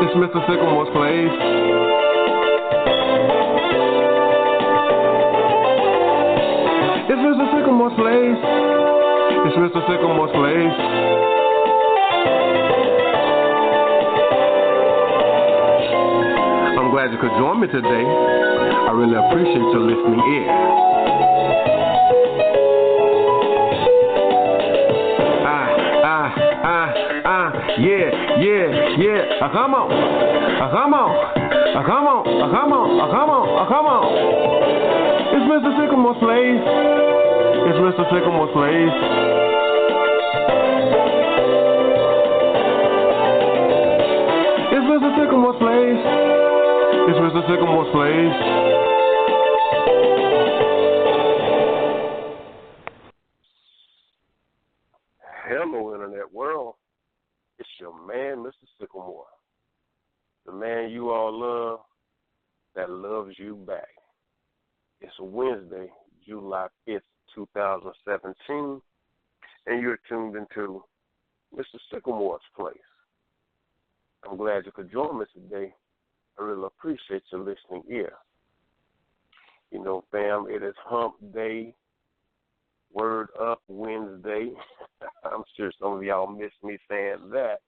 It's Mr. Sycamore'S Place. It's Mr. Sycamore'S Place. It's Mr. Sycamore'S Place. I'm glad you could join me today. I really appreciate your listening ear. Yeah. Come on. It's Mr. Sycamore'S Place. It's Mr. Sycamore'S Place. It's Mr. Sycamore'S Place. It's Mr. Sycamore'S Place. Hello, Internet world. It's your man, Mr. Sycamore. The man you all love that loves you back. It's Wednesday, July 5th, 2017, and you're tuned into Mr. Sycamore'S Place. I'm glad you could join me today. I really appreciate your listening ear. You know, fam, it is Hump Day, Word Up Wednesday. I'm sure some of y'all miss me saying that,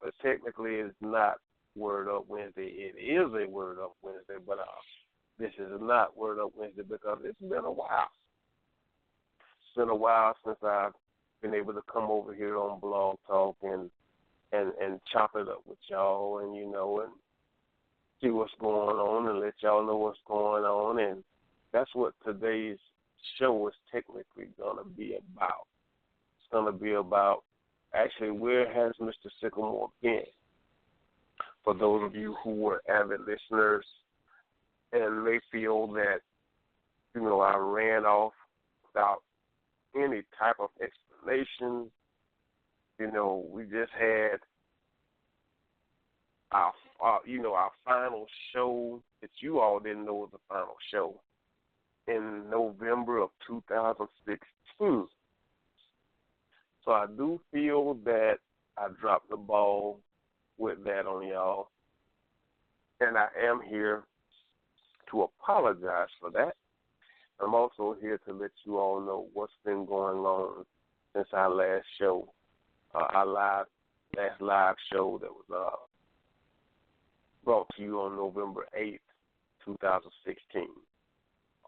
but technically it's not Word Up Wednesday. It is a Word Up Wednesday, but this is not Word Up Wednesday because it's been a while. It's been a while since I've been able to come over here on Blog Talk and chop it up with y'all and, you know, and see what's going on and let y'all know what's going on. And that's what today's show is technically going to be about. It's going to be about, actually, where has Mr. Sycamore been? For those of you who were avid listeners and may feel that, you know, I ran off without any type of explanation. You know, we just had our final show that you all didn't know was the final show in November of 2016. So I do feel that I dropped the ball with that on y'all, and I am here to apologize for that. I'm also here to let you all know what's been going on since our last show, last live show that was brought to you on November 8th, 2016.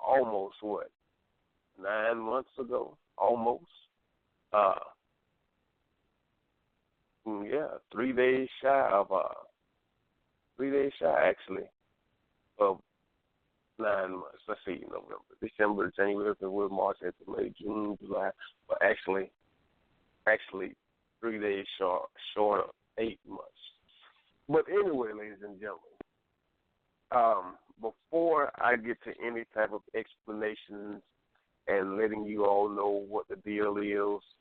Almost, 9 months ago? Almost. 3 days shy of 9 months. Let's see, November, December, January, February, March, April, May, June, July. But actually 3 days short of 8 months. But anyway, ladies and gentlemen, before I get to any type of explanations and letting you all know what the deal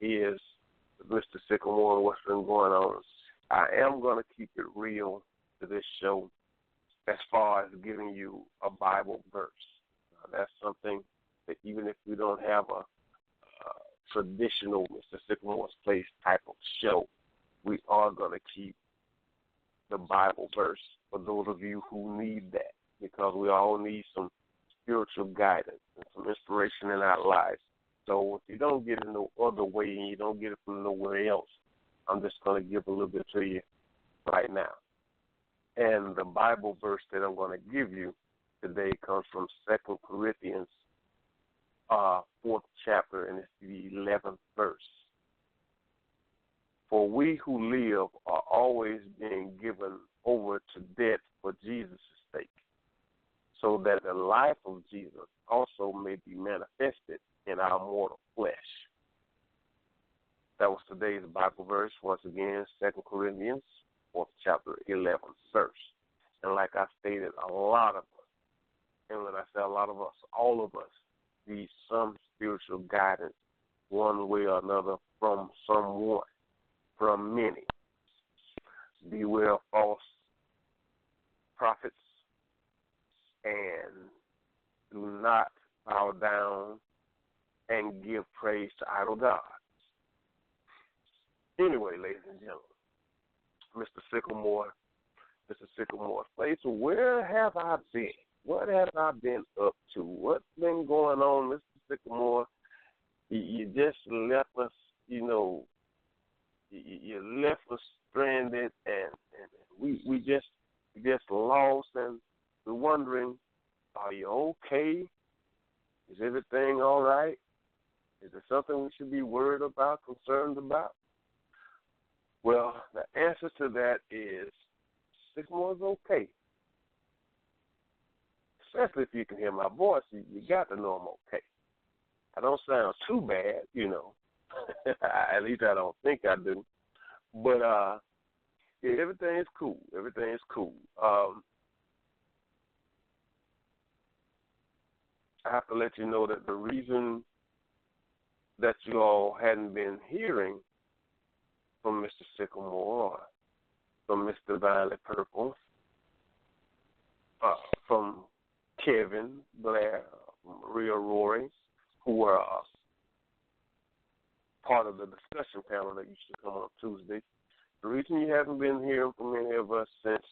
is Mr. Sycamore and what's been going on, I am going to keep it real to this show as far as giving you a Bible verse. That's something that even if we don't have a traditional Mr. Sycamore'S Place type of show, we are going to keep the Bible verse for those of you who need that, because we all need some spiritual guidance and some inspiration in our lives. So if you don't get it no other way and you don't get it from nowhere else, I'm just going to give a little bit to you right now. And the Bible verse that I'm going to give you today comes from 2 Corinthians, 4th chapter, and it's the 11th verse. For we who live are always being given over to death for Jesus' sake, so that the life of Jesus also may be manifested in our mortal flesh. That was today's Bible verse, once again, 2 Corinthians, 4th chapter, 11th verse. And like I stated, a lot of us, and when I say a lot of us, all of us, need some spiritual guidance one way or another from someone, from many. Beware of false prophets, and do not bow down and give praise to idol gods. Anyway, ladies and gentlemen, Mr. Sycamore Mr. Sycamore'S Place. Where have I been? What have I been up to? What's been going on, Mr. Sycamore? You just left us, you left us stranded, and we just lost, and we're wondering, are you okay? Is everything all right? Is there something we should be worried about, concerned about? Well, the answer to that is Sycamore's okay. Especially if you can hear my voice, you got to know I'm okay. I don't sound too bad, At least I don't think I do. But yeah, everything is cool. Everything is cool. I have to let you know that the reason that you all hadn't been hearing from Mr. Sycamore, or from Mr. DivinelyPurple, from Kevin Blair, Maria Rory, who were part of the discussion panel that used to come on Tuesday. The reason you haven't been hearing from any of us since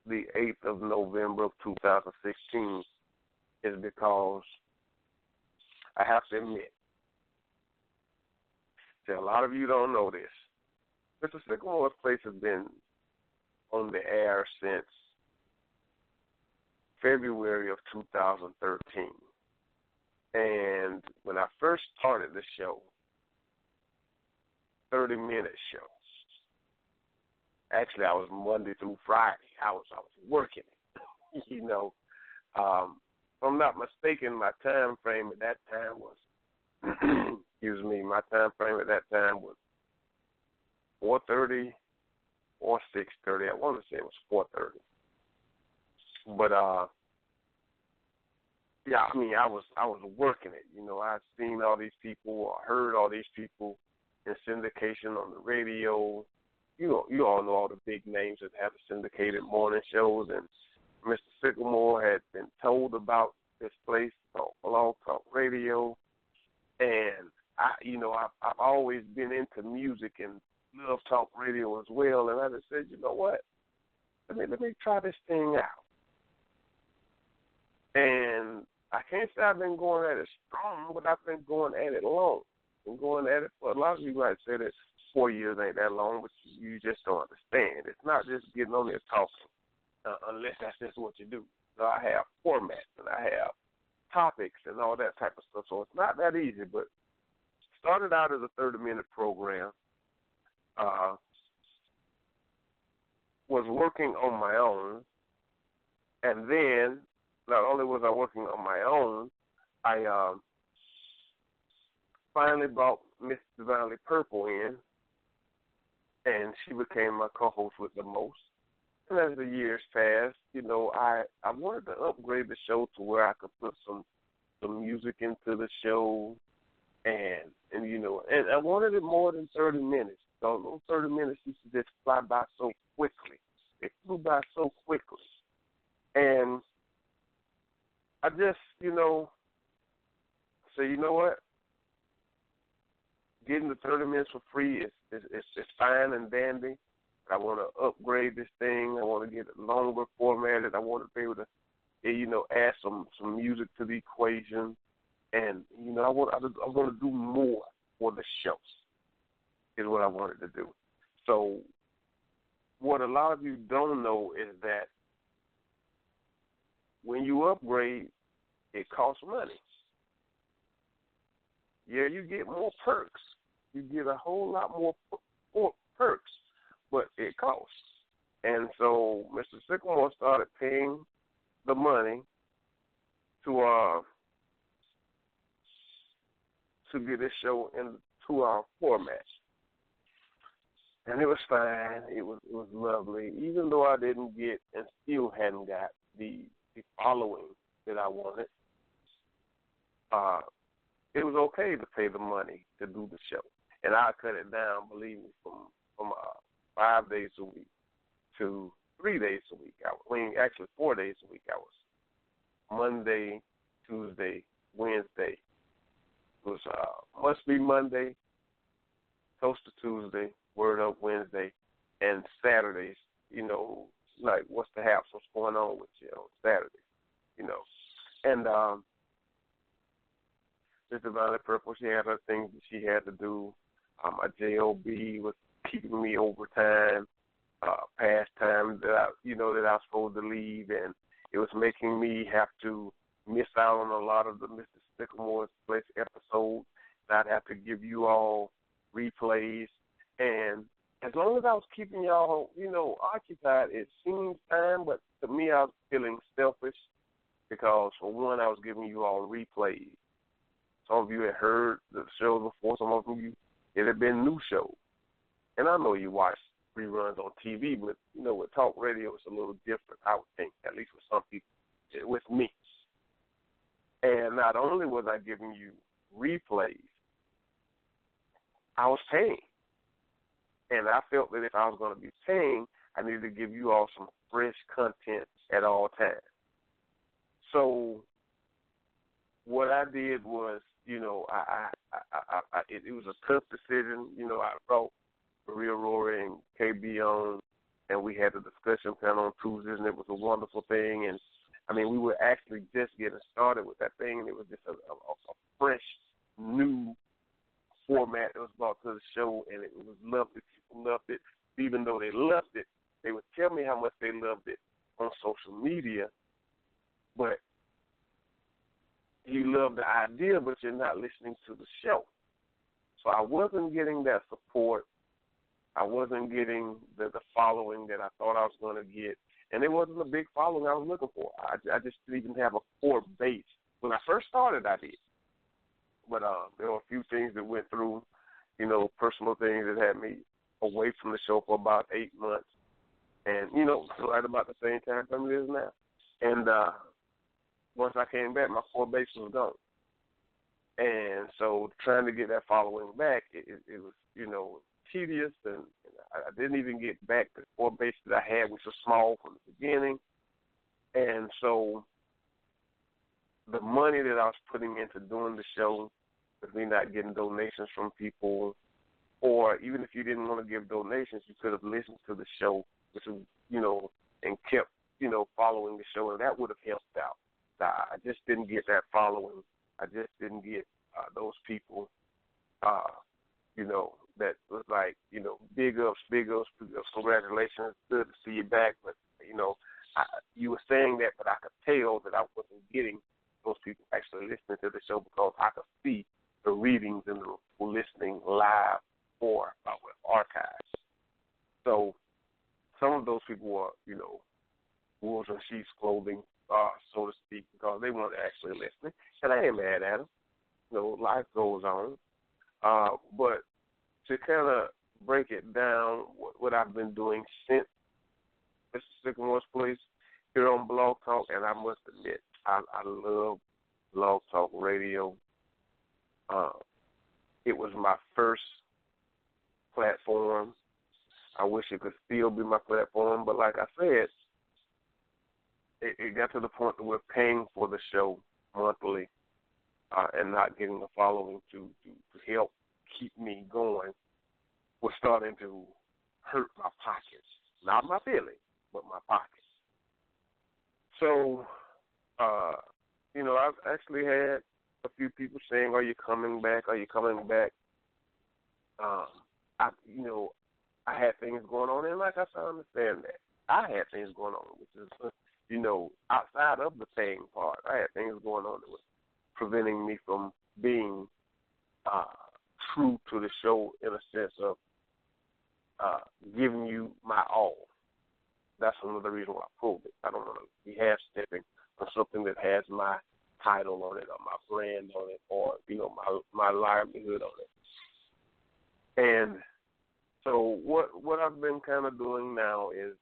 the 8th of November of 2016 is because I have to admit, a lot of you don't know this. Mr. Sycamore'S Place has been on the air since February of 2013. And when I first started the show, 30-minute show. Actually, I was Monday through Friday. I was working it. If I'm not mistaken, my time frame at that time was my time frame at that time was 4:30 or 6:30. I want to say it was 4:30. But yeah, I was working it. I'd seen all these people, I heard all these people in syndication on the radio. You all know all the big names that have the syndicated morning shows, and Mr. Sycamore had been told about this place called Blog Talk Radio, and I've always been into music and love talk radio as well, and I just said, you know what, let me try this thing out. And I can't say I've been going at it strong, but I've been going at it long. Been going at it for a lot of you might say that 4 years ain't that long, but you just don't understand. It's not just getting on there talking, unless that's just what you do. So I have formats and I have topics and all that type of stuff, so it's not that easy. But started out as a 30-minute program. Was working on my own, and then not only was I working on my own, I finally brought Miss DivinelyPurple in, and she became my co-host with the most. And as the years passed, I wanted to upgrade the show to where I could put some music into the show, and I wanted it more than 30 minutes. So those 30 minutes used to just fly by so quickly. It flew by so quickly. And I just, say, you know what? Getting the 30 minutes for free is fine and dandy. I want to upgrade this thing. I want to get it longer formatted. I want to be able to, add some music to the equation. And, I want to do more for the show is what I wanted to do. So what a lot of you don't know is that when you upgrade, it costs money. Yeah, you get more perks. You get a whole lot more perks, but it costs. And so Mr. Sycamore started paying the money to get this show into our format. And it was fine. It was lovely. Even though I didn't get and still hadn't got the following that I wanted, it was okay to pay the money to do the show. And I cut it down, believe me, from 5 days a week to 3 days a week. Actually 4 days a week. I was Monday, Tuesday, Wednesday. It was Must Be Monday, Toast to Tuesday, Word Up Wednesday, and Saturdays like what's the haps, what's going on with you on Saturday, And Miss DivinelyPurple, she had her things that she had to do. My JOB was keeping me overtime, past time that I was supposed to leave, and it was making me have to miss out on a lot of the Mr. Sycamore'S Place episodes. I'd have to give you all replays, and as long as I was keeping y'all, occupied, it seemed time, but to me I was feeling selfish because, for one, I was giving you all replays. Some of you had heard the shows before. Some of you, it had been new shows. And I know you watch reruns on TV, but, with talk radio, it's a little different, I would think, at least with some people, with me. And not only was I giving you replays, I was paying. And I felt that if I was going to be paying, I needed to give you all some fresh content at all times. So what I did was, it was a tough decision. I brought Maria Rory and KB on, and we had a discussion panel on Tuesdays, and it was a wonderful thing. And, we were actually just getting started with that thing, and it was just a fresh, new format that was brought to the show, and it was loved. People loved it. Even though they loved it, they would tell me how much they loved it on social media, but you love the idea, but you're not listening to the show. So I wasn't getting that support. I wasn't getting the following that I thought I was going to get. And it wasn't a big following I was looking for. I just didn't even have a core base. When I first started, I did. But there were a few things that went through, personal things that had me away from the show for about 8 months. And, right about the same time it is now. And once I came back, my core base was gone. And so trying to get that following back, it was, tedious, and I didn't even get back the core base that I had, which was small from the beginning. And so the money that I was putting into doing the show, with me not getting donations from people, or even if you didn't want to give donations, you could have listened to the show, which was, and kept, following the show, and that would have helped out. I just didn't get that following. I just didn't get those people, that was like, big ups, congratulations, good to see you back. But, you were saying that, but I could tell that I wasn't getting those people actually listening to the show because I could see the readings and the listening live or with archives. So some of those people were, wolves in sheep's clothing, so to speak, because they weren't actually listening. And I ain't mad at them. Life goes on. But to kind of break it down, what I've been doing since Mr. Sycamore'S Place here on Blog Talk, and I must admit, I love Blog Talk Radio. It was my first platform. I wish it could still be my platform, but like I said, it got to the point that we're paying for the show monthly and not getting the following to help keep me going was starting to hurt my pockets. Not my feelings, but my pockets. So, I've actually had a few people saying, "Are you coming back? Are you coming back?" I had things going on, and like I said, I understand that. I had things going on, which is, outside of the paying part. I had things going on that was preventing me from being true to the show in a sense of giving you my all. That's another reason why I pulled it. I don't want to be half-stepping on something that has my title on it or my brand on it or, my livelihood on it. And so what I've been kind of doing now is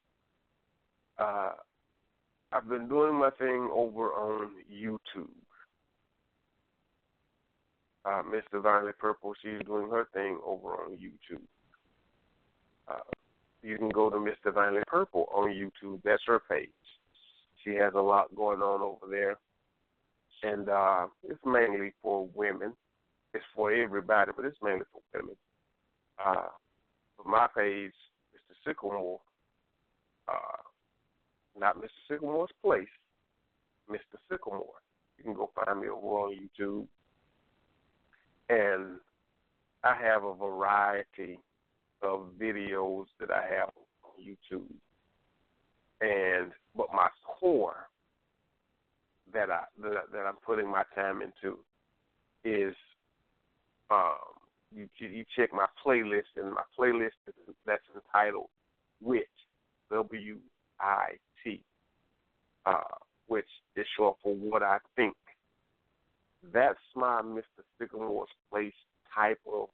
I've been doing my thing over on YouTube. Miss DivinelyPurple, she's doing her thing over on YouTube. You can go to Miss DivinelyPurple on YouTube. That's her page. She has a lot going on over there. And it's mainly for women. It's for everybody, but it's mainly for women. For my page, Mr. Sycamore, not Mr. Sycamore's Place, Mr. Sycamore. You can go find me over on YouTube. And I have a variety of videos that I have on YouTube. But my core that I'm putting my time into is you check my playlist, and my playlist that's entitled WIT, W-I-T, which is short for What I Think. That's my Mr. Sycamore's Place type of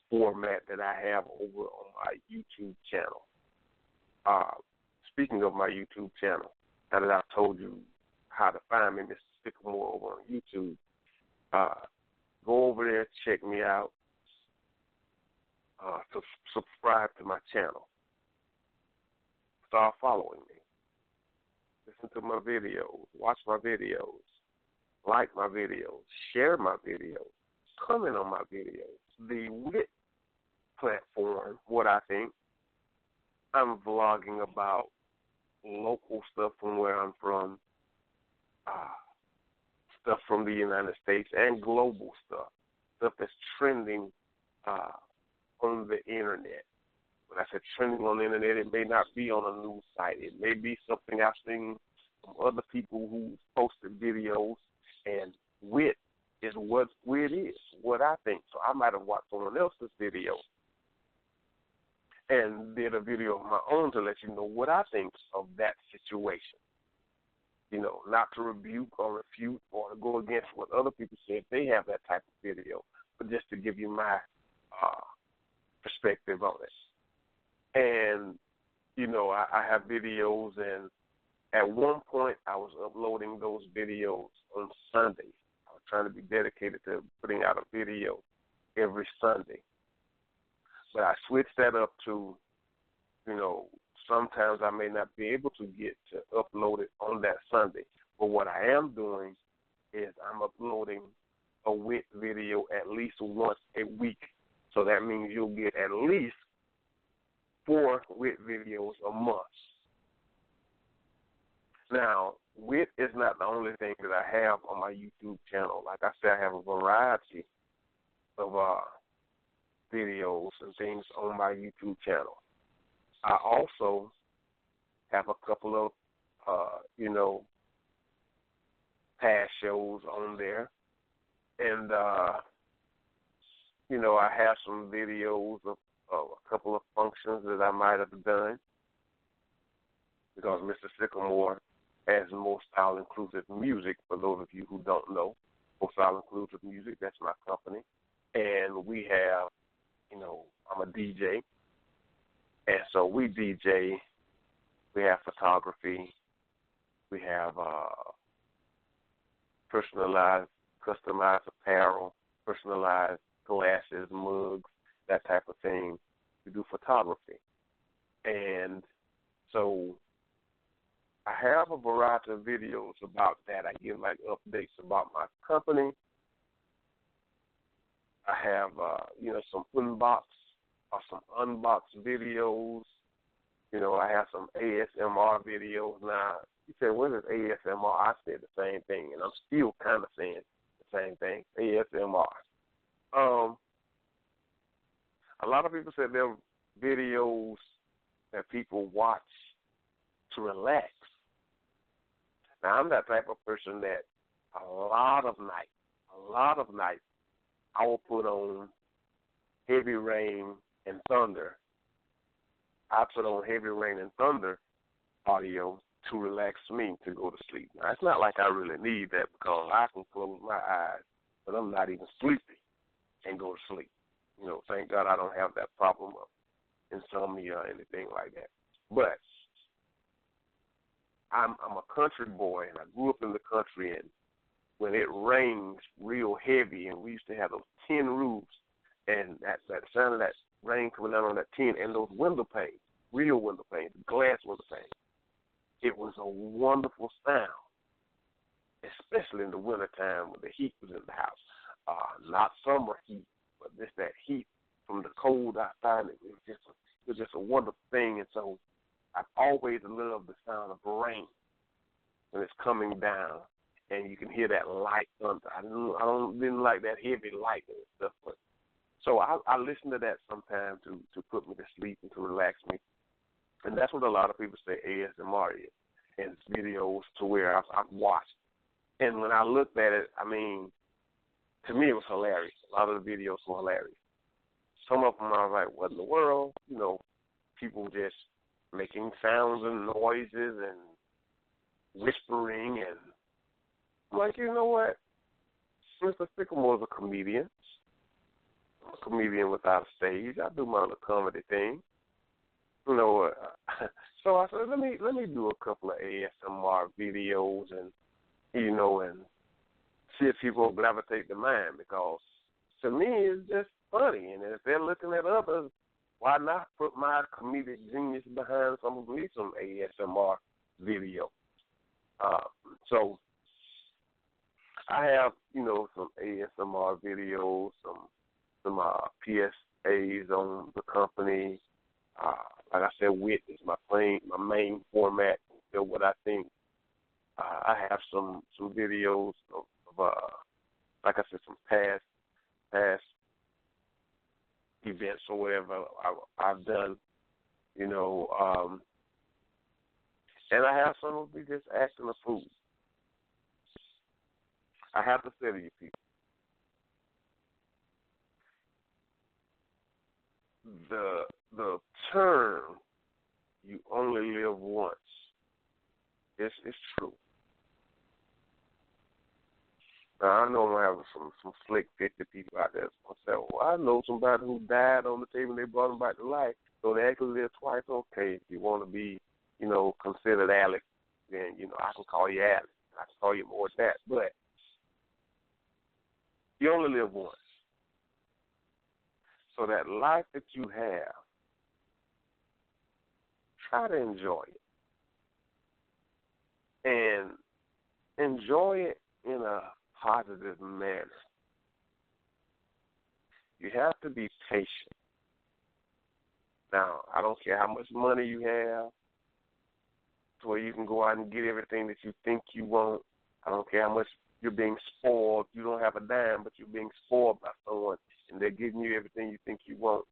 format that I have over on my YouTube channel. Speaking of my YouTube channel, now that I've told you how to find me, Mr. Sycamore, over on YouTube, go over there, check me out, subscribe to my channel, start following me, listen to my videos, watch my videos, like my videos, share my videos, comment on my videos. The WIT platform, What I Think, I'm vlogging about local stuff from where I'm from, stuff from the United States, and global stuff that's trending on the internet. When I said trending on the internet, it may not be on a news site. It may be something I've seen from other people who posted videos, and WIT is what WIT is, What I Think. So I might have watched someone else's video and did a video of my own to let you know what I think of that situation. You know, not to rebuke or refute or to go against what other people say if they have that type of video, but just to give you my perspective on it. And, you know, I have videos, and at one point I was uploading those videos on Sunday. I was trying to be dedicated to putting out a video every Sunday. But I switched that up to, you know, sometimes I may not be able to get to upload it on that Sunday. But what I am doing is I'm uploading a WIT video at least once a week. So that means you'll get at least 4 WIT videos a month. Now, WIT is not the only thing that I have on my YouTube channel. Like I said, I have a variety of videos and things on my YouTube channel. I also have a couple of, past shows on there. And, I have some videos of a couple of functions that I might have done, because Mr. Sycamore has More Style Inclusive Music, for those of you who don't know. More Style Inclusive Music, that's my company. And we have, I'm a DJ. And so we DJ, we have photography, we have personalized, customized apparel, personalized glasses, mugs, that type of thing. We do photography. And so I have a variety of videos about that. I give like updates about my company. I have, some unboxed videos. I have some ASMR videos. Now, you said, what is ASMR? I said the same thing, and I'm still kind of saying the same thing, ASMR. A lot of people said there are videos that people watch to relax. Now, I'm that type of person that a lot of nights, I will put on Heavy Rain and Thunder. I put on Heavy Rain and Thunder audio to relax me to go to sleep. Now, it's not like I really need that, because I can close my eyes, but I'm not even sleepy, and go to sleep. Thank God I don't have that problem of insomnia or anything like that. But I'm a country boy, and I grew up in the country, and when it rains real heavy, and we used to have those tin roofs, and that sound of that rain coming down on that tin, and those window panes, real window panes, glass window panes, it was a wonderful sound, especially in the wintertime when the heat was in the house. Not summer heat, but just that heat from the cold outside. It was just a wonderful thing. And so I've always loved the sound of rain when it's coming down, and you can hear that light thunder. Didn't like that heavy lightning and stuff, but so I listen to that sometimes to put me to sleep and to relax me, and that's what a lot of people say ASMR is, and it's videos to where I've watched, and when I looked at it, I mean, to me it was hilarious. A lot of the videos were hilarious. Some of them I was like, what in the world? You know, people just making sounds and noises and whispering, and I'm like, you know what? Mr. Sycamore's a comedian. I'm a comedian without a stage. I do my little comedy thing. You know, so I said, let me do a couple of ASMR videos and, you know, and see if people gravitate to mine, because to me it's just funny. And if they're looking at others, why not put my comedic genius behind some ASMR video? So I have, you know, some ASMR videos, some PSAs on the company. Like I said, wit is my main format. So what I think, I have some videos of like I said, some past events or whatever I've done, you know, and I have some of me just acting a fool. I have to say to you people, the term "you only live once" is true. Now, I know I'm going to have some slick 50 people out there that's going to say, well, I know somebody who died on the table and they brought him back to life, so they actually live twice. Okay, if you want to be, you know, considered Alex, then, you know, I can call you Alex. I can call you more than that. But you only live once. So that life that you have, try to enjoy it. And enjoy it in a positive manner. You have to be patient. Now, I don't care how much money you have to where you can go out and get everything that you think you want. I don't care how much you're being spoiled. You don't have a dime, but you're being spoiled by someone, and they're giving you everything you think you want.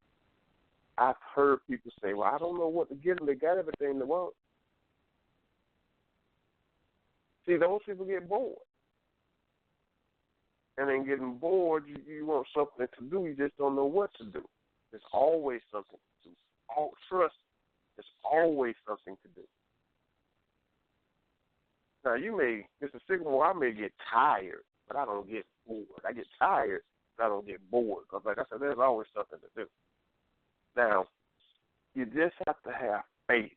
I've heard people say, well, I don't know what to give them. They got everything they want. See, those people get bored. And then getting bored, you want something to do. You just don't know what to do. There's always something to do. Trust, there's always something to do. Now, Mr. Sycamore, I may get tired, but I don't get bored. I get tired, but I don't get bored. Because, like I said, there's always something to do. Now, you just have to have faith.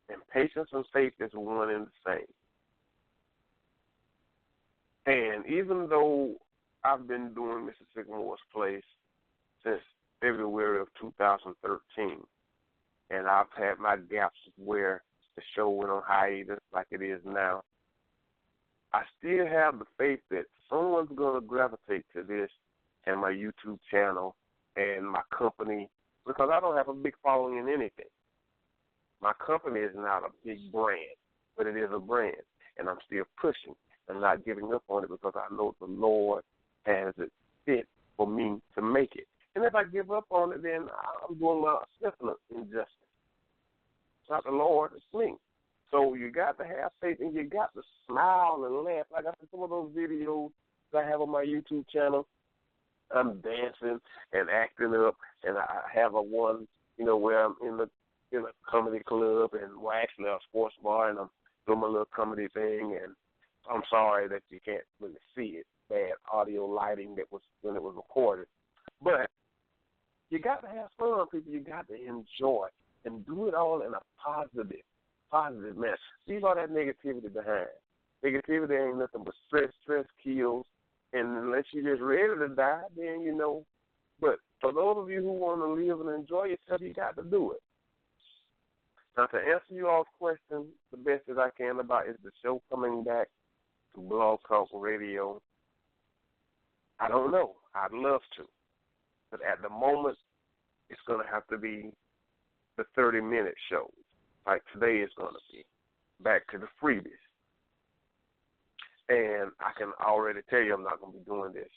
And patience and faith is one and the same. And even though I've been doing Mr. Sycamore's Place since February of 2013, and I've had my gaps where the show went on hiatus like it is now, I still have the faith that someone's going to gravitate to this and my YouTube channel and my company, because I don't have a big following in anything. My company is not a big brand, but it is a brand, and I'm still pushing and not giving up on it because I know the Lord has it fit for me to make it. And if I give up on it, then I'm doing myself an injustice. It's not the Lord, it's me. So you got to have faith, and you got to smile and laugh. Like I said, some of those videos that I have on my YouTube channel, I'm dancing and acting up, and I have a one, you know, where I'm in a comedy club, and well, actually a sports bar, and I'm doing my little comedy thing, and I'm sorry that you can't really see it. Bad audio lighting that was when it was recorded. But you got to have fun, people. You got to enjoy and do it all in a positive manner. Leave all that negativity behind. Negativity ain't nothing but stress. Stress kills. And unless you're just ready to die, then, you know. But for those of you who want to live and enjoy yourself, you got to do it. Now, to answer you all's question the best as I can about is the show coming back to Blog Talk Radio, I don't know. I'd love to. But at the moment, it's going to have to be the 30-minute show. like today is going to be, back to the freebies. And I can already tell you I'm not going to be doing this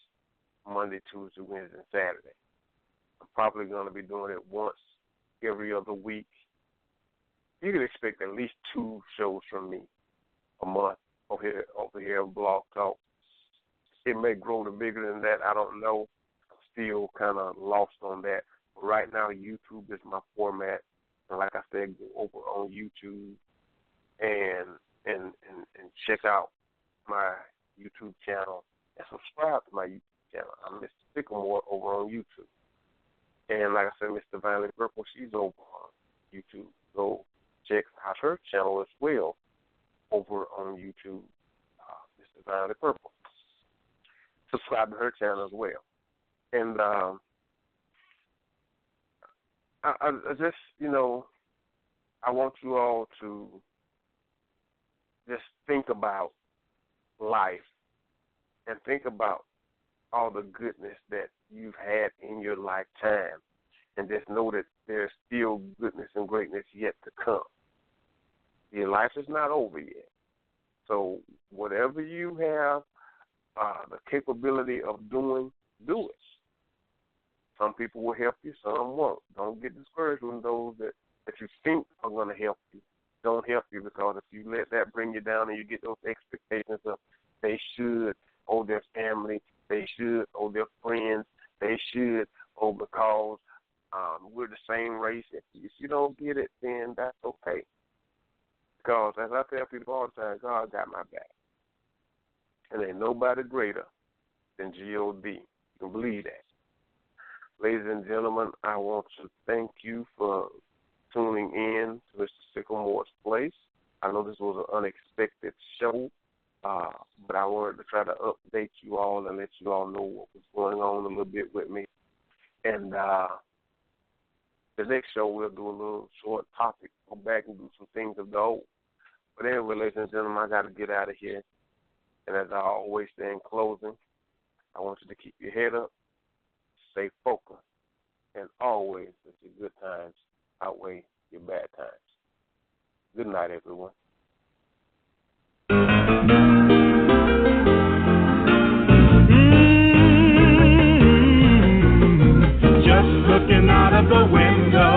Monday, Tuesday, Wednesday, and Saturday. I'm probably going to be doing it once every other week. You can expect at least 2 shows from me a month over here on Blog Talk. It may grow to bigger than that. I don't know. I'm still kind of lost on that. But right now, YouTube is my format. And like I said, go over on YouTube and check out my YouTube channel and subscribe to my YouTube channel. I'm Mr. Sycamore over on YouTube. And like I said, Miss DivinelyPurple, she's over on YouTube. So check out her channel as well over on YouTube, Miss DivinelyPurple. Subscribe to her channel as well. And I just, I want you all to just think about life and think about all the goodness that you've had in your lifetime, and just know that there's still goodness and greatness yet to come. Your life is not over yet. So whatever you have the capability of doing, do it. Some people will help you, some won't. Don't get discouraged when those that you think are going to help you don't help you, because if you let that bring you down and you get those expectations of they should owe their family, they should owe their friends, they should owe because we're the same race. If you don't get it, then that's okay. Because as I tell people all the time, God got my back. And ain't nobody greater than G.O.D. You can believe that. Ladies and gentlemen, I want to thank you for tuning in to Mr. Sycamore'S Place. I know this was an unexpected show, but I wanted to try to update you all and let you all know what was going on a little bit with me. And the next show we'll do a little short topic, go back and do some things of the old. But anyway, ladies and gentlemen, I got to get out of here. And as I always say in closing, I want you to keep your head up, stay focused, and always let your good times outweigh your bad times. Good night, everyone. Just looking out of the window,